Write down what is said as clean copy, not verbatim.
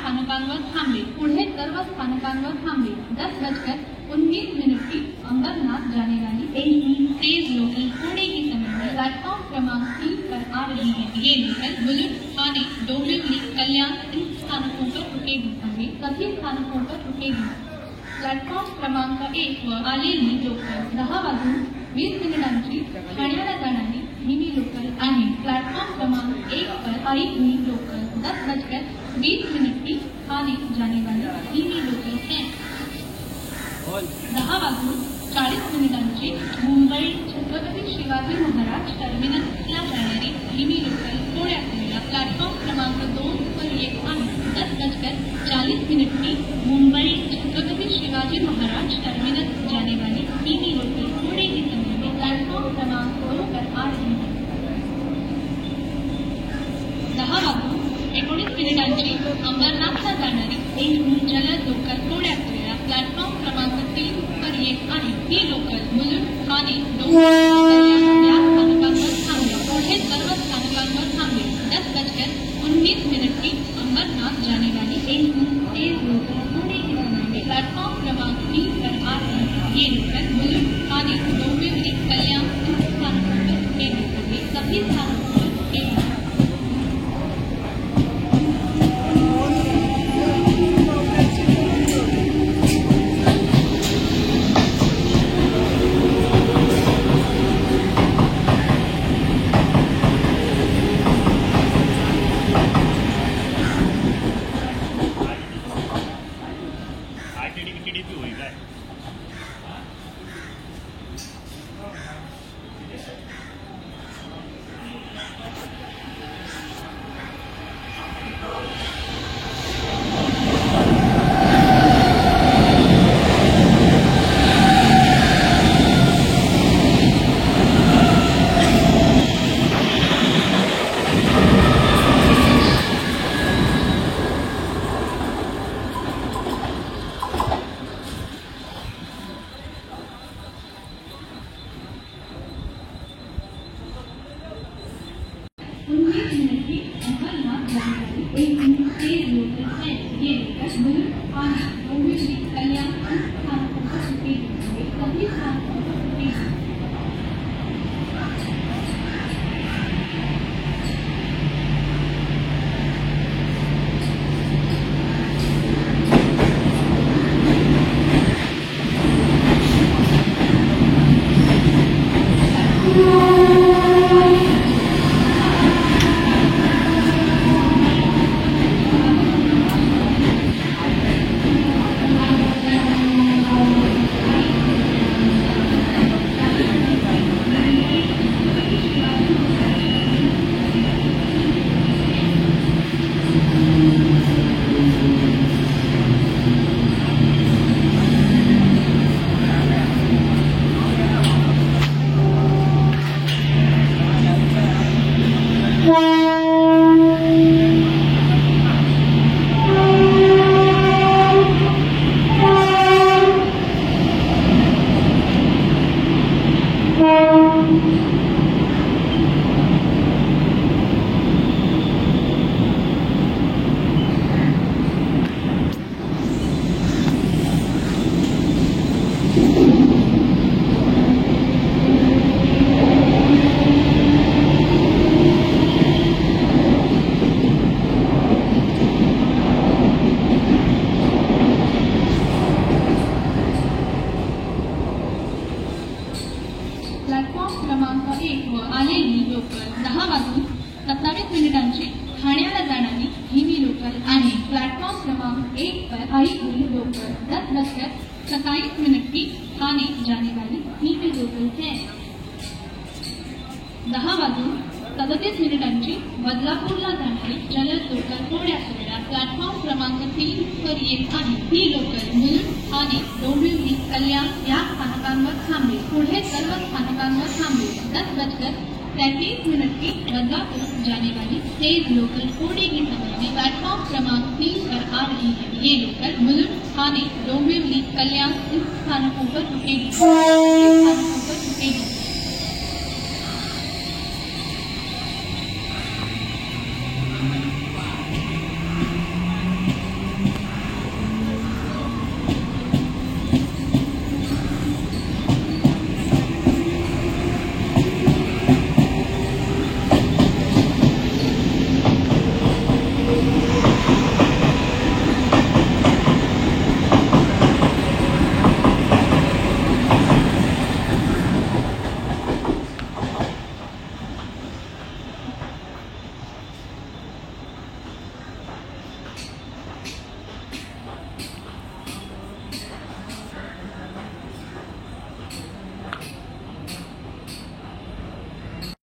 स्थानकांवर थांबे, पुढे सर्व स्थानकांवर थांबे। 10:19 की अंबरनाथ जाने वाली तेज लोकल पुणे की समय में प्लेटफॉर्म क्रमांक 3 पर आ रही है। ये लोकल बुजुर्ग, ठाणे, डोंबिवली, कल्याण इन स्थानकों पर रुकेगी। सभी स्थानकों पर रुकेगी। प्लॅटफॉर्म क्रमांक 1 वर आलेली लोकल 10:20 ठाण्याला जाणारी मिनी लोकल आहे। प्लॅटफॉर्म क्रमांक 1 पर आई हुई लोकल 10:20 की ठाणे जाने वाली मिनी लोकल है। 10:40 मुंबई छत्रपती शिवाजी महाराज टर्मिनसला जाणारी मिनी लोकल थोड्या वेळा प्लॅटफॉर्म क्रमांक 2 पर येत आहे। 10:40 की मुंबई छत्रपति शिवाजी महाराज टर्मिनस जाने वाली मिनी लोकल थोड़े ही समय में प्लेटफॉर्म क्रमांक 2 पर आ रही है। 10:19 अंबरनाथला जाणारी जलद लोकल थोड्या वेळा प्लॅटफॉर्म क्रमांक 3 पर येत आहे। ही लोकल बुजुर्ग, ठाणे, डोंबिवली या स्थानकांवर थांबे, पुढे सर्व स्थानकांवर थांबे। 10:19 की अंबरनाथ जाने वाली तेज लोकल पुणे की समय में प्लेटफॉर्म क्रमांक 3 पर आ रही है। ये लोकल बुजुर्ग, ठाणे, डोंबिवली, कल्याण इन स्थानकों पर रुकेगी। सभी स्थानकों पर रुकेगी। क्रमांक 1 वर आलेली लोकल 10:27 ठाण्याला जाणारी मिनी लोकल आहे। प्लॅटफॉर्म क्रमांक 1 पर आई हुई लोकल 10:27 की ठाणे जाने वाली मिनी लोकल है। 10:37 बदलापूरला जाणारी जलद लोकल थोड्या वेळा प्लॅटफॉर्म क्रमांक 3 पर येत आहे। ही लोकल बुजुर्ग, ठाणे, डोंबिवली, कल्याण या स्थानकांवर थांबे, पुढे सर्व स्थानकांवर थांबे। 10:33 की बदलापुर जाने वाली तेज लोकल थोड़ी ही समय में प्लेटफॉर्म क्रमांक 3 पर आ रही है। ये लोकल बुजुर्ग, ठाणे, डोंबिवली, कल्याण इन स्थानकों पर रुकेगी।